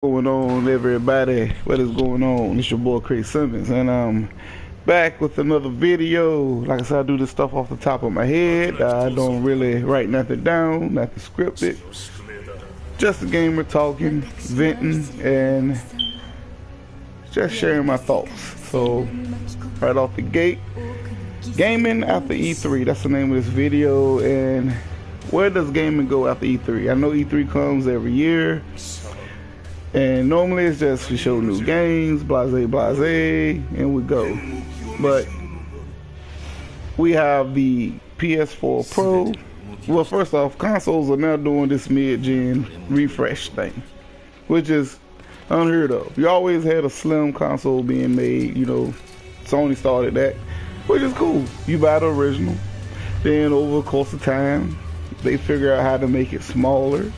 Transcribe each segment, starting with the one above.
Going on, everybody? What is going on? It's your boy Chris Simmons, and I'm back with another video. Like I said, I do this stuff off the top of my head. I don't really write nothing down, nothing scripted. Just a gamer talking, venting, and just sharing my thoughts. So, right off the gate, gaming after E3. That's the name of this video. And where does gaming go after E3? I know E3 comes every year. And normally it's just to show new games, blase, and we go. But we have the PS4 Pro. Well, first off, consoles are now doing this mid-gen refresh thing, which is unheard of. You always had a slim console being made, you know, Sony started that, which is cool. You buy the original, then over the course of time, they figure out how to make it smaller,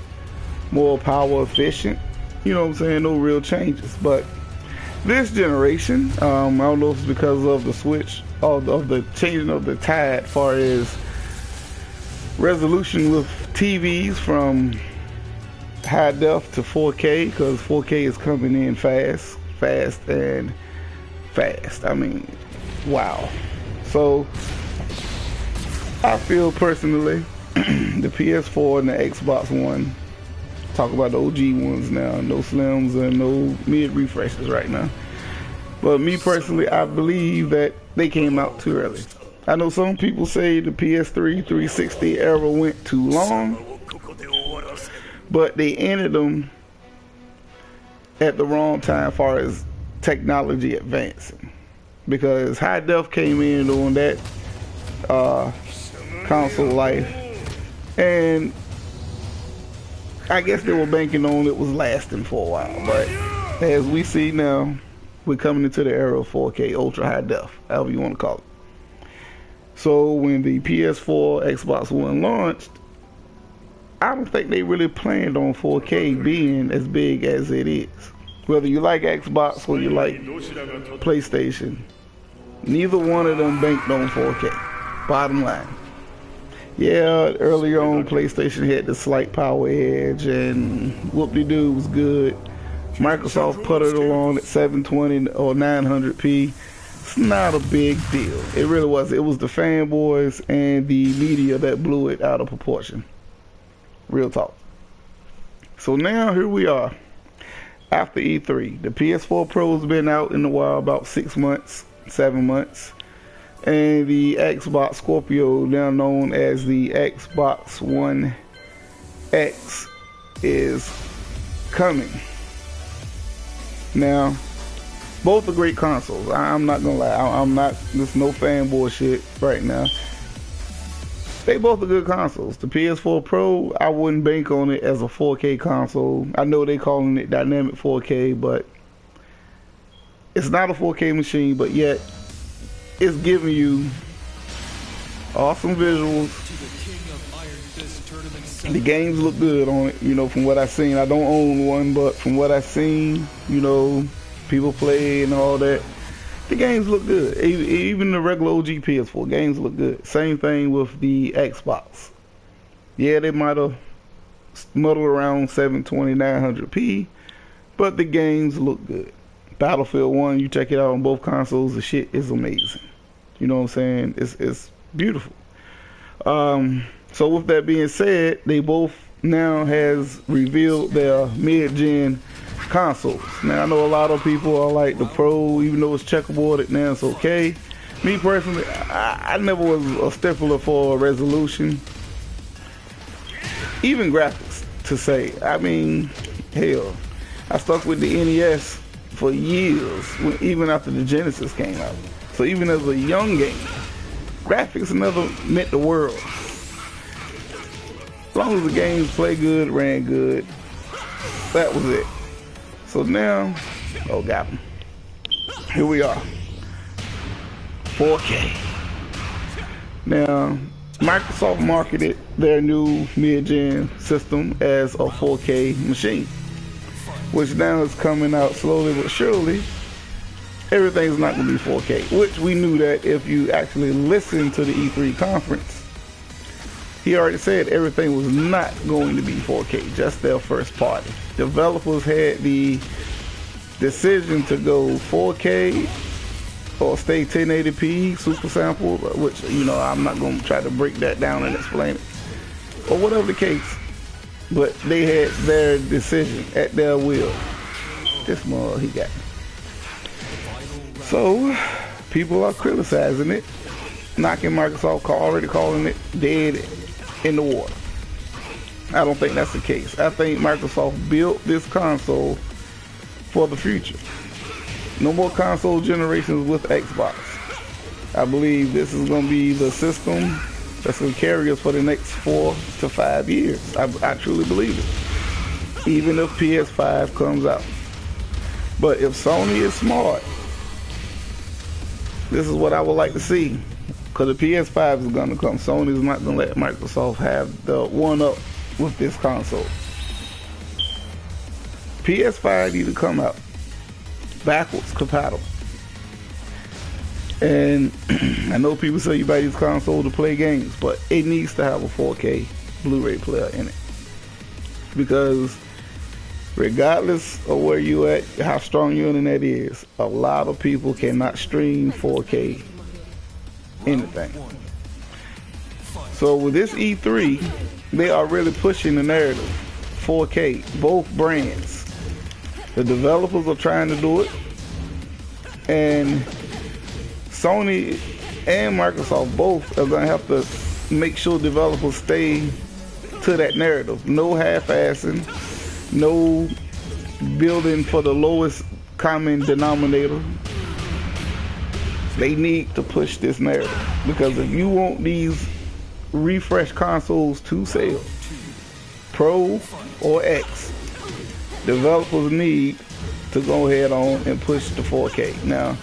more power efficient. You know what I'm saying? No real changes. But this generation, I don't know if it's because of the switch, of the changing of the tide as far as resolution with TVs from high def to 4K, because 4K is coming in fast. I mean, wow. So I feel personally the PS4 and the Xbox One, talk about the OG ones now, no slims and no mid refreshes right now. But me personally, I believe that they came out too early. I know some people say the PS3 360 era went too long, but they ended them at the wrong time as far as technology advancing, because high def came in on that console life, and I guess they were banking on it was lasting for a while. But as we see now, we're coming into the era of 4K ultra high def, however you want to call it. So when the PS4 Xbox One launched, I don't think they really planned on 4K being as big as it is. Whether you like Xbox or you like PlayStation, neither one of them banked on 4K. Bottom line. Yeah, earlier on PlayStation had the slight power edge and whoop-de-doo was good. Microsoft put it along at 720 or 900p. It's not a big deal. It really was. It was the fanboys and the media that blew it out of proportion. Real talk. So now here we are after E3. The PS4 Pro's been out in the wild about 6 months, 7 months. And the Xbox Scorpio, now known as the Xbox One X, is coming. Now, both are great consoles. I'm not gonna lie. I'm not. There's no fanboy shit right now. They both are good consoles. The PS4 Pro, I wouldn't bank on it as a 4K console. I know they calling it dynamic 4K, but it's not a 4K machine. But yet, it's giving you awesome visuals. The games look good on it, you know, from what I've seen. I don't own one, but from what I've seen, you know, people play and all that, the games look good. Even the regular OG PS4 games look good. Same thing with the Xbox. Yeah, they might have muddled around 720, 900p, but the games look good. Battlefield 1, you check it out on both consoles, the shit is amazing. You know what I'm saying? It's beautiful. So with that being said, they both now has revealed their mid-gen consoles. Now I know a lot of people are like the Pro, even though it's checkerboarded now, it's okay. Me personally, I never was a stickler for resolution, even graphics to say. I mean, hell, I stuck with the NES for years, even after the Genesis came out. So even as a young gamer, graphics never meant the world. As long as the games play good, ran good, that was it. So now, oh got them. Here we are, 4K. Now, Microsoft marketed their new mid-gen system as a 4K machine, which now is coming out slowly but surely. Everything's not going to be 4K, which we knew that if you actually listen to the E3 conference. he already said everything was not going to be 4K, just their first party. Developers had the decision to go 4K or stay 1080p super sample, which, you know, I'm not going to try to break that down and explain it, or whatever the case. But they had their decision at their will. This mug he got. So people are criticizing it, knocking Microsoft, already calling it dead in the water. I don't think that's the case. I think Microsoft built this console for the future. No more console generations with Xbox. I believe this is going to be the system that's going to carry us for the next 4 to 5 years. I truly believe it. Even if PS5 comes out. But if Sony is smart, this is what I would like to see. Because the PS5 is going to come. Sony is not going to let Microsoft have the one-up with this console. PS5 need to come out backwards compatible. And I know people say you buy these consoles to play games, but it needs to have a 4K Blu-ray player in it. Because regardless of where you at, how strong your internet is, a lot of people cannot stream 4K anything. So with this E3, they are really pushing the narrative. 4K, both brands. The developers are trying to do it, and Sony and Microsoft both are going to have to make sure developers stay to that narrative. No half-assing, no building for the lowest common denominator. They need to push this narrative, because if you want these refresh consoles to sell, Pro or X, developers need to go ahead on and push the 4K. Now,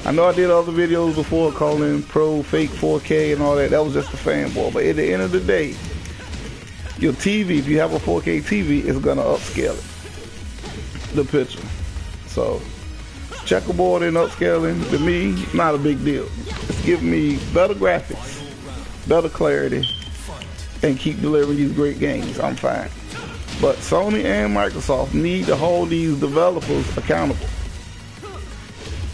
I know I did other videos before calling Pro fake 4K and all that. That was just a fanboy. But at the end of the day, your TV, if you have a 4K TV, is going to upscale it, the picture. So, checkerboard and upscaling, to me, not a big deal. It's giving me better graphics, better clarity, and keep delivering these great games. I'm fine. But Sony and Microsoft need to hold these developers accountable.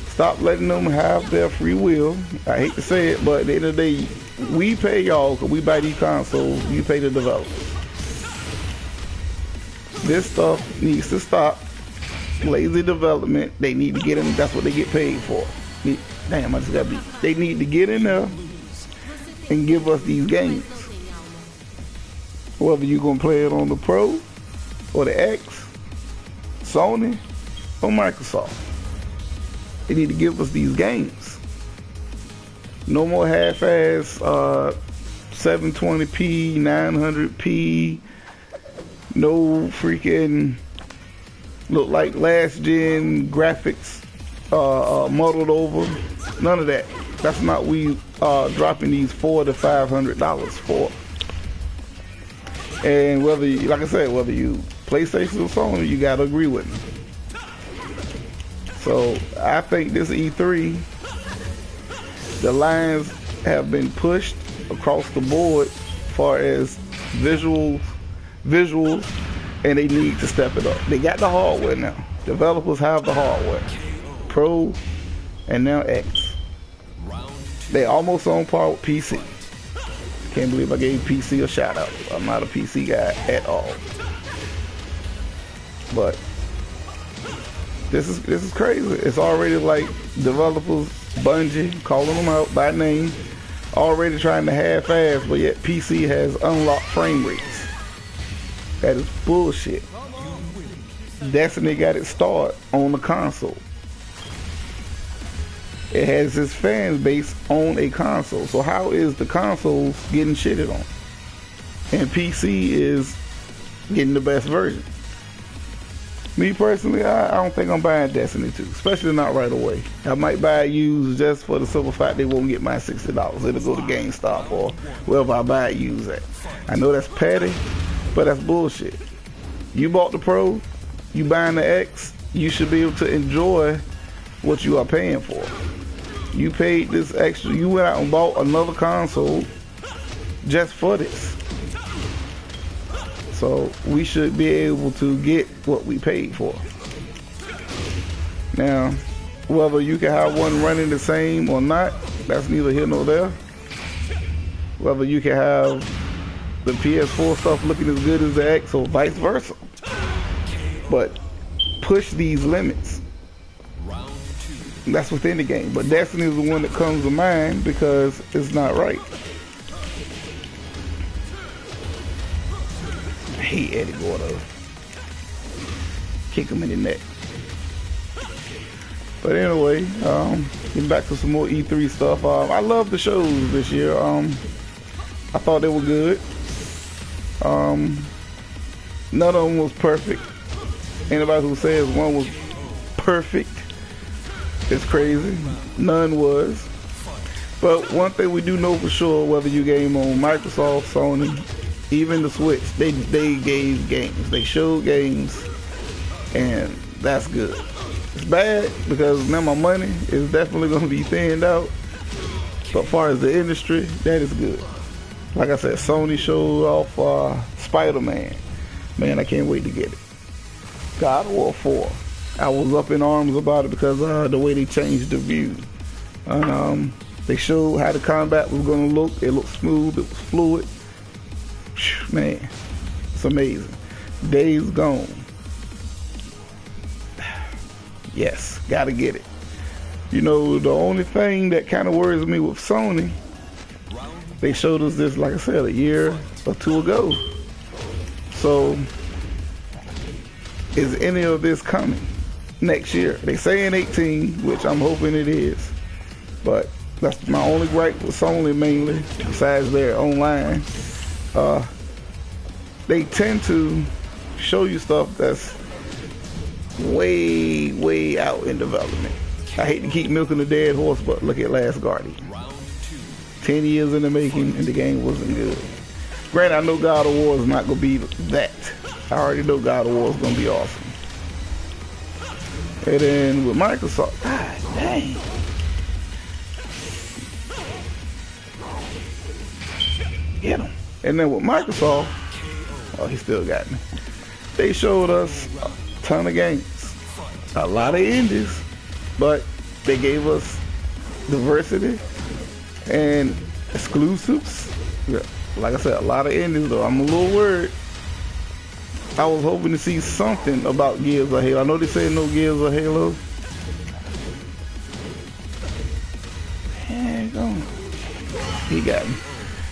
Stop letting them have their free will. I hate to say it, but at the end of the day, we pay y'all because we buy these consoles. You pay the developers. This stuff needs to stop. Lazy development. They need to get in. That's what they get paid for. Damn, I just got beat. They need to get in there and give us these games. Whether you're going to play it on the Pro or the X, Sony or Microsoft. They need to give us these games. No more half-ass 720p, 900p, no freaking look like last-gen graphics muddled over. None of that. That's not what we dropping these $400 to $500 for. And whether you, like I said, whether you PlayStation or Sony, you gotta agree with me. So I think this E3, the lines have been pushed across the board as far as visuals, and they need to step it up. They got the hardware now. Developers have the hardware. Pro and now X. They almost on par with PC. Can't believe I gave PC a shout out. I'm not a PC guy at all. But this is crazy. It's already like developers, Bungie, calling them out by name, already trying to half-ass, but yet PC has unlocked frame rates. That is bullshit. Destiny got its start on the console. It has its fan base on a console. So how is the consoles getting shitted on? And PC is getting the best version. Me personally, I don't think I'm buying Destiny 2, especially not right away. I might buy it used just for the simple fact they won't get my $60. It'll go to GameStop or wherever I buy it used at. I know that's petty, but that's bullshit. You bought the Pro, you buying the X, you should be able to enjoy what you are paying for. You paid this extra, you went out and bought another console just for this. So we should be able to get what we paid for. Now, whether you can have one running the same or not, that's neither here nor there. Whether you can have the PS4 stuff looking as good as the X or vice versa. But push these limits. That's within the game. But Destiny is the one that comes to mind because it's not right. I hate Eddie Gordo. Kick him in the neck. But anyway, getting back to some more E3 stuff. I love the shows this year. I thought they were good. None of them was perfect. Anybody who says one was perfect is crazy. None was. But one thing we do know for sure, whether you game on Microsoft, Sony, even the Switch, they gave games. They showed games, and that's good. It's bad because now my money is definitely going to be thinned out. But as far as the industry, that is good. Like I said, Sony showed off Spider-Man. Man, I can't wait to get it. God of War 4. I was up in arms about it because the way they changed the view. And they showed how the combat was going to look. It looked smooth. It was fluid. Man, it's amazing. Days Gone. Yes, gotta get it. You know, the only thing that kind of worries me with Sony, they showed us this, like I said, a year or two ago. So, is any of this coming next year? They say in 18, which I'm hoping it is. But that's my only gripe with Sony mainly, besides their online. They tend to show you stuff that's way out in development. I hate to keep milking the dead horse, but look at Last Guardian. 10 years in the making and the game wasn't good. Granted, I know God of War is not going to be that. I already know God of War is going to be awesome. And then with Microsoft, god dang. Get him. And then with Microsoft, oh, he still got me. They showed us a ton of games, a lot of indies, but they gave us diversity and exclusives. Yeah, like I said, a lot of indies though. I'm a little worried. I was hoping to see something about Gears of Halo. I know they say no Gears of Halo. Yeah, go. He got me.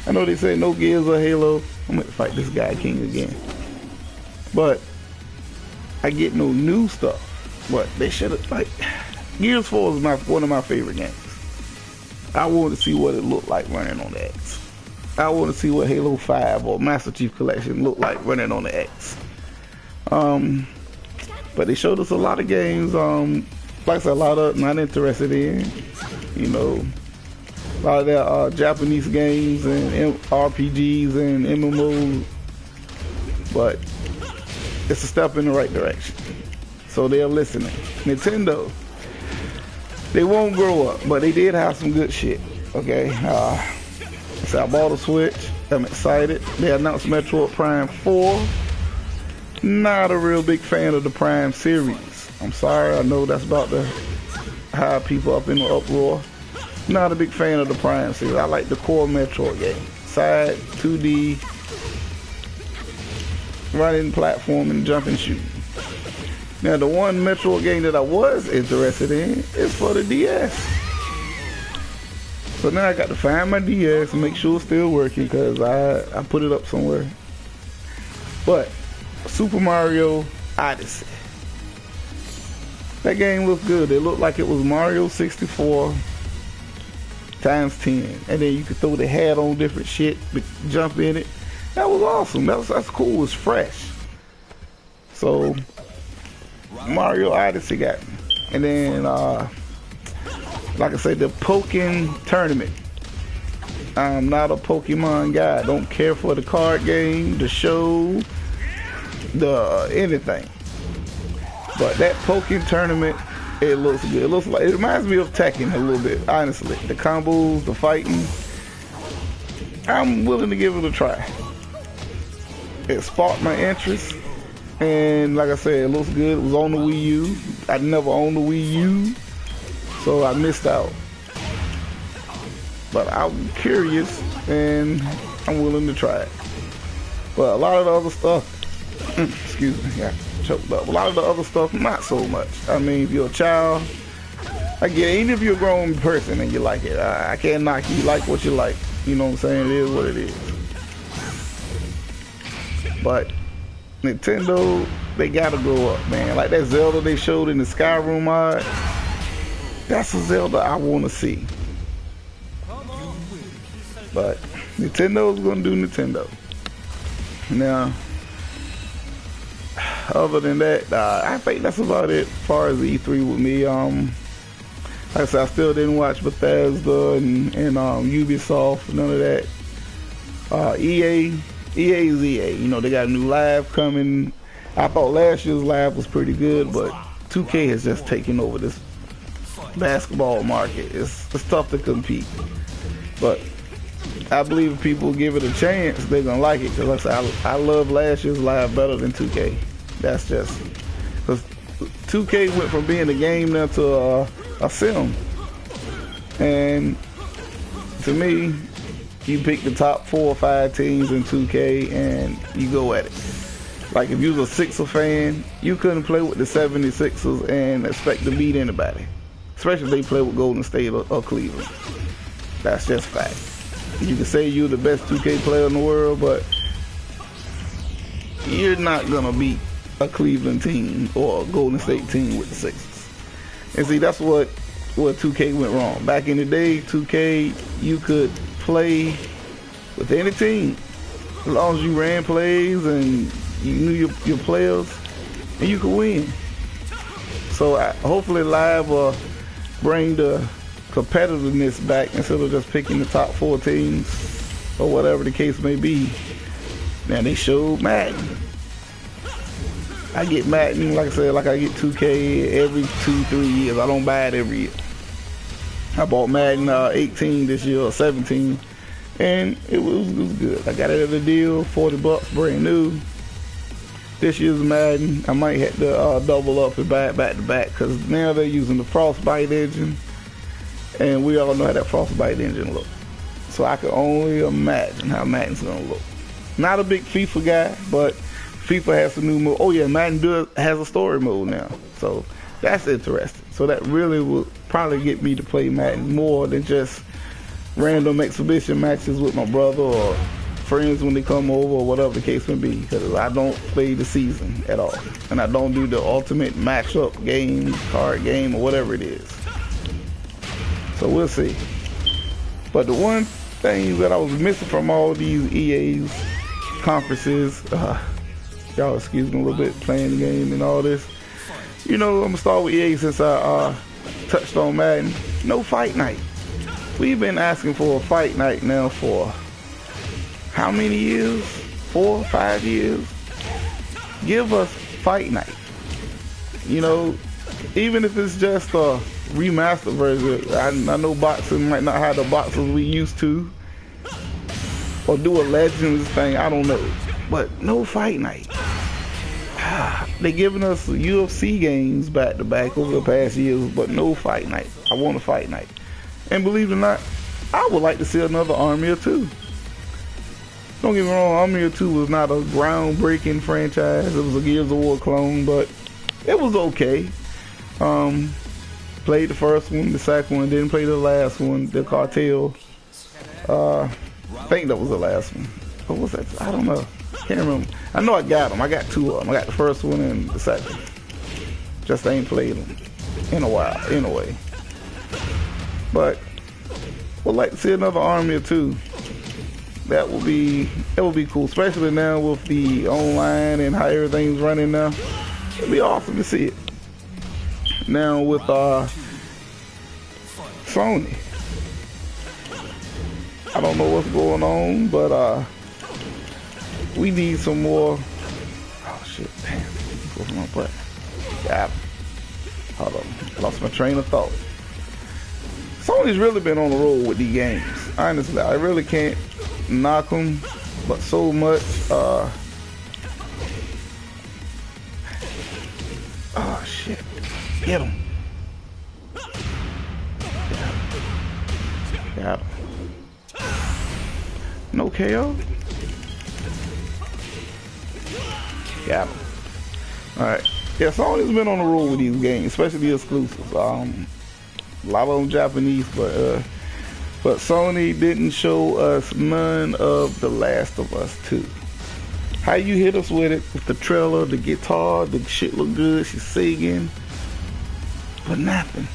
I know they say no Gears of Halo. I'm gonna fight this guy King again. But I get no new stuff. But they should have, like, Gears 4 is one of my favorite games. I want to see what it looked like running on the X. I want to see what Halo 5 or Master Chief Collection looked like running on the X. But they showed us a lot of games. Like I said, a lot of not interested in. You know, a lot of their Japanese games and RPGs and MMOs. But it's a step in the right direction. So they're listening. Nintendo, they won't grow up, but they did have some good shit. Okay, so I bought a Switch. I'm excited. They announced Metroid Prime 4. Not a real big fan of the Prime series. I'm sorry, I know that's about to have people up in the uproar. Not a big fan of the Prime series. I like the core Metroid game. Side, 2D, running, platforming, jumping, shooting. Now the one Metroid game that I was interested in is for the DS. So now I got to find my DS and make sure it's still working because I put it up somewhere. But Super Mario Odyssey. That game looked good. It looked like it was Mario 64 times 10. And then you could throw the hat on different shit, jump in it. That was awesome. That's cool. It's fresh. So Mario Odyssey got me. And then like I said, the Pokken Tournament. I'm not a Pokemon guy. I don't care for the card game, the show, the anything. But that Pokken Tournament, it looks good. It looks like, it reminds me of Tekken a little bit, honestly. The combos, the fighting. I'm willing to give it a try. It sparked my interest, and like I said, it looks good. It was on the Wii U. I never owned the Wii U, so I missed out. But I'm curious, and I'm willing to try it. But a lot of the other stuff, excuse me, got choked up. A lot of the other stuff, not so much. I mean, if you're a child, I get it. Even if you're a grown person and you like it, I can't knock you. You like what you like. You know what I'm saying? It is what it is. But Nintendo, they gotta grow up, man. Like that Zelda they showed in the Skyrim mod, that's a Zelda I want to see. But Nintendo's gonna do Nintendo. Now, other than that, I think that's about it as far as E3 with me. Like I said, I still didn't watch Bethesda and Ubisoft, none of that. EA is EA. You know, they got a new live coming. I thought last year's live was pretty good, but 2K has just taken over this basketball market. It's tough to compete. But I believe if people give it a chance, they're going to like it. Because like I said, I love last year's live better than 2K. That's just... Because 2K went from being a game now to a sim. And to me, you pick the top 4 or 5 teams in 2K and you go at it. Like if you was a Sixer fan, you couldn't play with the 76ers and expect to beat anybody. Especially if they play with Golden State or Cleveland. That's just fact. You can say you're the best 2K player in the world, but you're not gonna beat a Cleveland team or a Golden State team with the Sixers. And see, that's what 2K went wrong. Back in the day, 2K, you could play with any team as long as you ran plays and you knew your players, and you could win. So hopefully Live will bring the competitiveness back instead of just picking the top 4 teams or whatever the case may be. Now they showed Madden. I get Madden, like I said, like I get 2K every 2-3 years. I don't buy it every year. I bought Madden 18 this year, or 17, and it was good. I got it at a deal, $40, brand new. This year's Madden, I might have to double up and buy it back to back, because now they're using the Frostbite engine, and we all know how that Frostbite engine looks. So I can only imagine how Madden's gonna look. Not a big FIFA guy, but FIFA has a new mode. Oh yeah, Madden has a story mode now, so that's interesting. So that really will probably get me to play Madden more than just random exhibition matches with my brother or friends when they come over or whatever the case may be, because I don't play the season at all, and I don't do the ultimate matchup game, card game, or whatever it is. So we'll see. But the one thing that I was missing from all these EA's conferences, y'all excuse me a little bit, playing the game and all this. You know, I'm gonna start with EA since I touched on Madden. No fight night. We've been asking for a fight night now for how many years? 4 or 5 years? Give us fight night. You know, even if it's just a remastered version. I know boxing might not have the boxers we used to, or do a Legends thing, I don't know. But no fight night. They giving us UFC games back to back over the past years, but no fight night. I want a fight night. And believe it or not, I would like to see another Army of Two. Don't get me wrong, Army of Two was not a groundbreaking franchise. It was a Gears of War clone, but it was okay. Played the first one, the second one, didn't play the last one, the Cartel. I think that was the last one. What was that? I don't know. Can't remember. I know I got them. I got 2 of them. I got the first one and the second. Just ain't played them in a while, anyway. But would like to see another Army of Two. That would be cool, especially now with the online and how everything's running now. It'd be awesome to see it. Now with Sony, I don't know what's going on, but we need some more. Oh shit, damn! What's my butt? Got him. Hold on, lost my train of thought. Sony's really been on the road with these games. Honestly, I really can't knock them, but so much. Oh shit! Get him! Got him. No KO. Got him. All right. Yeah, Sony's been on the road with these games, especially the exclusives. A lot of them Japanese, but Sony didn't show us none of The Last of Us 2. How you hit us with it, with the trailer, the guitar, the shit look good, she's singing, but nothing.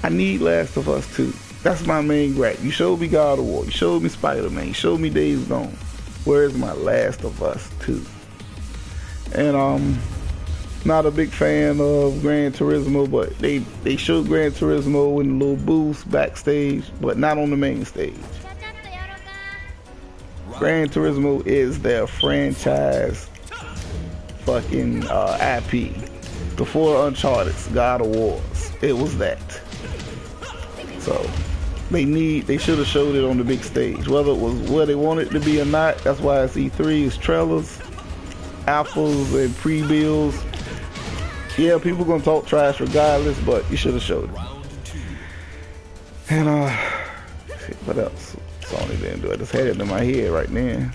I need Last of Us 2. That's my main gripe. You showed me God of War, you showed me Spider-Man, you showed me Days Gone. Where's my Last of Us 2? And not a big fan of Gran Turismo, but they showed Gran Turismo in a little booth backstage, but not on the main stage. Gran Turismo is their franchise fucking IP. Before Uncharted, God of Wars, it was that. So they should have showed it on the big stage. Whether it was where they wanted it to be or not, that's why it's E3, it's trailers, alphas, and pre-builds. Yeah, people gonna talk trash regardless, but you should have showed it. And what else? Sony didn't do it. I just had it in my head right now.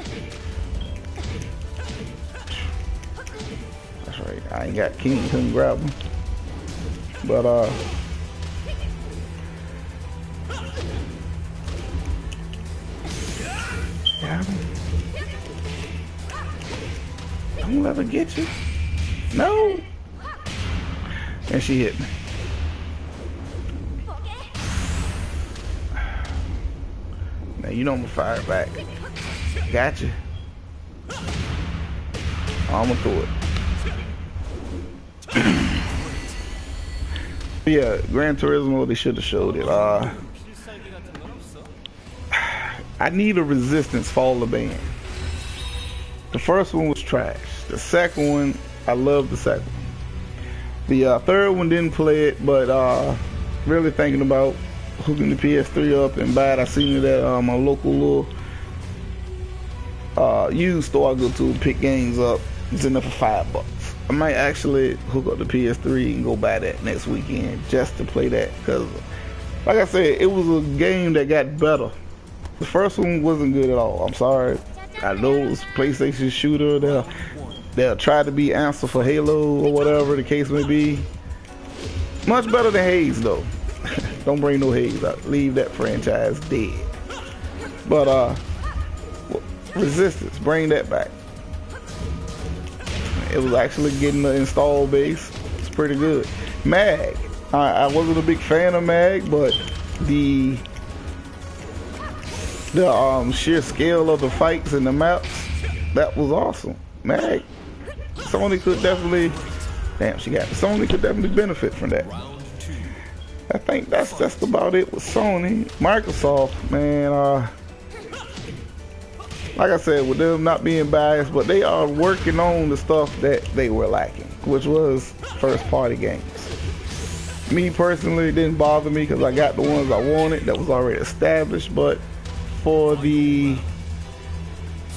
That's right. I ain't got King, couldn't grab him. But yeah. Don't let her get you. No. And she hit me. Now you know I'm gonna fire back. Gotcha. I'm gonna throw it. Yeah, Gran Turismo, they should have showed it. I need a Resistance Fall of Band. The first one was trash. The second one, I love the second one. The third one didn't play it, but really thinking about hooking the PS3 up and buy it. I seen it at my local little used store I go to and pick games up. It's in there for $5. I might actually hook up the PS3 and go buy that next weekend just to play that, because like I said, it was a game that got better. The first one wasn't good at all. I'm sorry. I know it was PlayStation shooter. They'll try to be answer for Halo or whatever the case may be. Much better than Haze though. Don't bring no Haze out. Leave that franchise dead. But Resistance, bring that back. It was actually getting the install base. It's pretty good. Mag, I wasn't a big fan of Mag, but the sheer scale of the fights and the maps, that was awesome. Mag, Sony could definitely, Sony could definitely benefit from that. I think that's just about it with Sony. Microsoft, man, like I said, with them not being biased, but they are working on the stuff that they were lacking, which was first party games. Me personally, it didn't bother me because I got the ones I wanted that was already established, but for the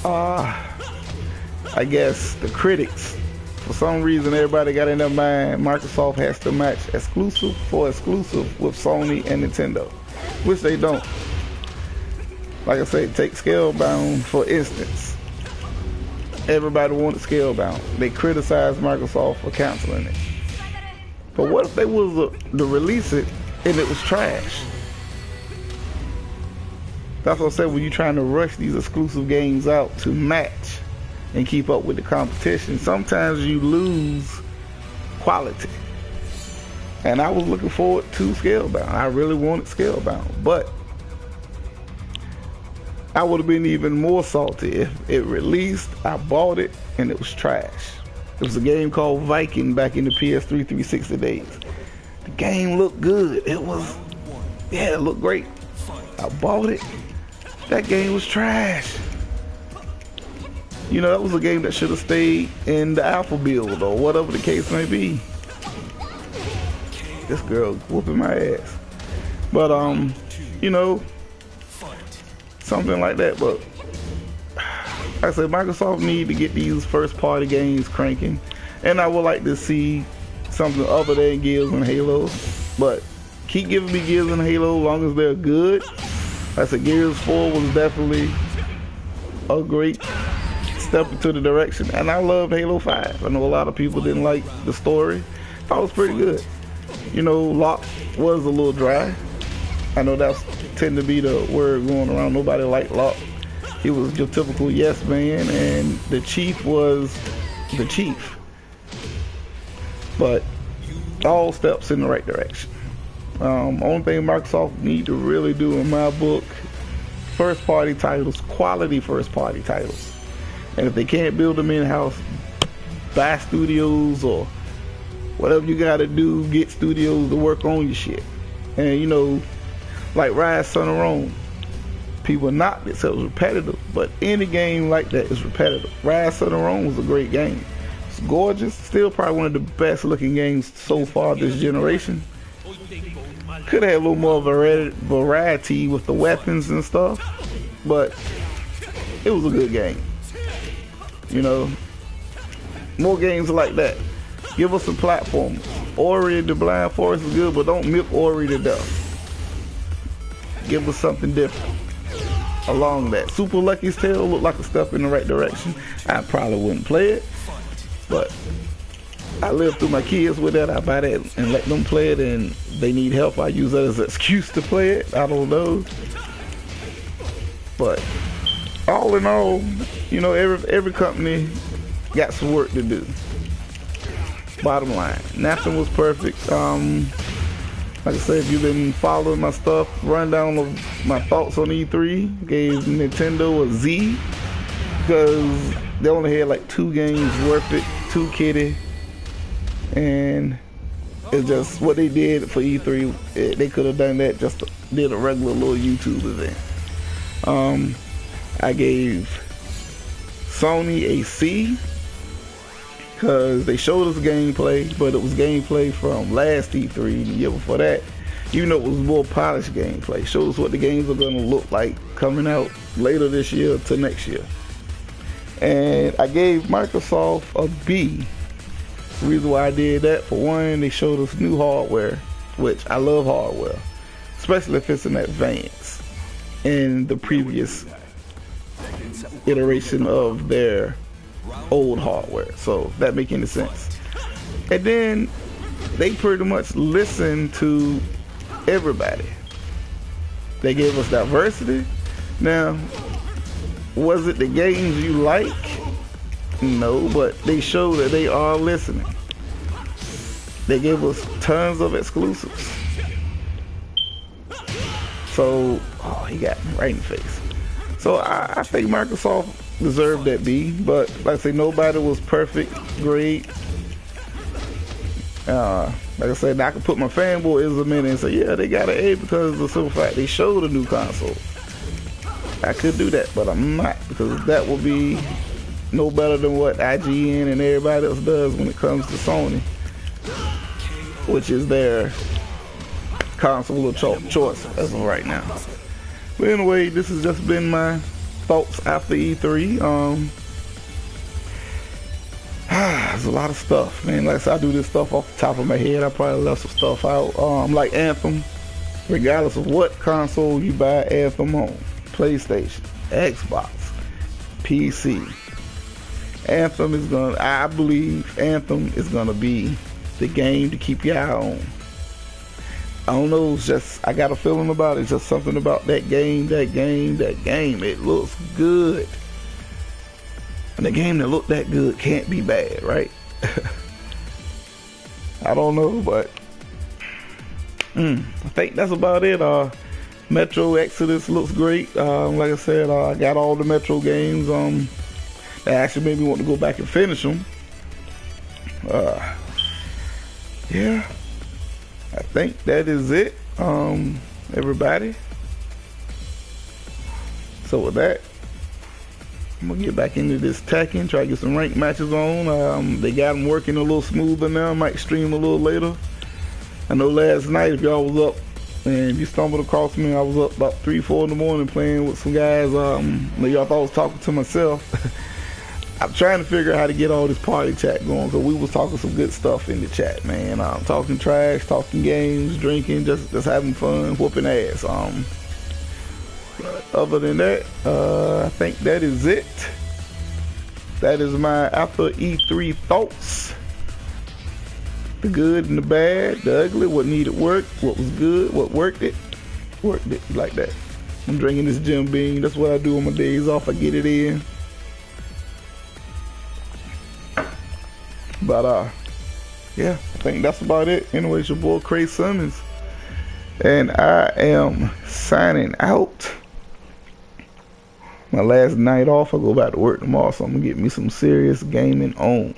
I guess the critics, for some reason everybody got in their mind Microsoft has to match exclusive for exclusive with Sony and Nintendo, which they don't. Like I say, take Scalebound for instance. Everybody wanted Scalebound. They criticized Microsoft for canceling it. But what if they was to release it and it was trash? That's what I said, when you're trying to rush these exclusive games out to match and keep up with the competition, sometimes you lose quality. And I was looking forward to Scalebound. I really wanted Scalebound, but I would have been even more salty if it released, I bought it, and it was trash. It was a game called Viking back in the PS3 360 days. The game looked good. It looked great. I bought it. That game was trash. You know, that was a game that should have stayed in the alpha build or whatever the case may be. This girl whooping my ass. But you know, something like that. But like I said, Microsoft need to get these first-party games cranking, and I would like to see something other than Gears and Halo. But keep giving me Gears and Halo as long as they're good. Like I said, Gears 4 was definitely a great step into the direction, and I loved Halo 5. I know a lot of people didn't like the story. I thought it was pretty good. You know, Locke was a little dry. I know that's tend to be the word going around. Nobody liked Locke. He was your typical yes man, and the Chief was the Chief. But all steps in the right direction. Only thing Microsoft need to really do in my book, first party titles, quality first party titles. And if they can't build them in-house, buy studios or whatever you gotta do, get studios to work on your shit. And you know, like Rise Son of Rome, people knocked it, so it was repetitive, but any game like that is repetitive. Rise Son of Rome was a great game. It's gorgeous, still probably one of the best looking games so far this generation. Could have had a little more variety with the weapons and stuff, but it was a good game. You know, more games like that. Give us some platformers. Ori and the Blind Forest is good, but don't milk Ori to death. Give us something different along that. Super Lucky's Tale looked like a step in the right direction. I probably wouldn't play it, but I live through my kids with that. I buy that and let them play it, and they need help. I use that as an excuse to play it. I don't know. But all in all, you know, every company got some work to do. Bottom line, nothing was perfect. Like I said, if you've been following my stuff, rundown of my thoughts on E3, gave Nintendo a Z because they only had like 2 games worth it, 2 kitty, and it's just what they did for E3. They could have done that, just did a regular little YouTube event. I gave Sony a C because they showed us gameplay, but it was gameplay from last E3, the year before that. Even though it was more polished gameplay, showed us what the games are going to look like coming out later this year to next year. And I gave Microsoft a B. The reason why I did that, for one, they showed us new hardware, which I love hardware, especially if it's in advance in the previous iteration of their old hardware. So that make any sense. And then they pretty much listened to everybody. They gave us diversity. Now, was it the games you like? No, but they showed that they are listening. They gave us tons of exclusives. So, oh, he got me right in the face. So I think Microsoft deserved that B, but like I say, nobody was perfect, great. Like I said, I could put my fanboyism in and say, yeah, they got an A because of the simple fact they showed a new console. I could do that, but I'm not, because that will be no better than what IGN and everybody else does when it comes to Sony, which is their console of choice as of right now. But anyway, this has just been my thoughts after E3. There's a lot of stuff, man. Like I said, I do this stuff off the top of my head. I probably left some stuff out. Like Anthem, regardless of what console you buy Anthem on, PlayStation, Xbox, PC, Anthem is gonna, I believe Anthem is gonna be the game to keep your eye on. I don't know, it's just, I got a feeling about it. It's just something about that game. It looks good. And a game that looked that good can't be bad, right? I don't know, but I think that's about it. Metro Exodus looks great. Like I said, I got all the Metro games. That actually made me want to go back and finish them. Yeah, I think that is it, everybody. So with that, I'm gonna get back into this Tekken, try to get some ranked matches on. They got them working a little smoother now. Might stream a little later. I know last night, if y'all was up And you stumbled across me. I was up about 3, 4 in the morning playing with some guys. Maybe I thought I was talking to myself. I'm trying to figure out how to get all this party chat going, because we was talking some good stuff in the chat, man. Talking trash, talking games, drinking, just having fun, whooping ass. Other than that, I think that is it. That is my after E3 thoughts. The good and the bad, the ugly, what needed work, what was good, what worked it like that. I'm drinking this Jim Beam. That's what I do on my days off. I get it in. But yeah, I think that's about it. Anyway, it's your boy Cray Simmons, and I am signing out. My last night off. I go back to work tomorrow, so I'm gonna get me some serious gaming on.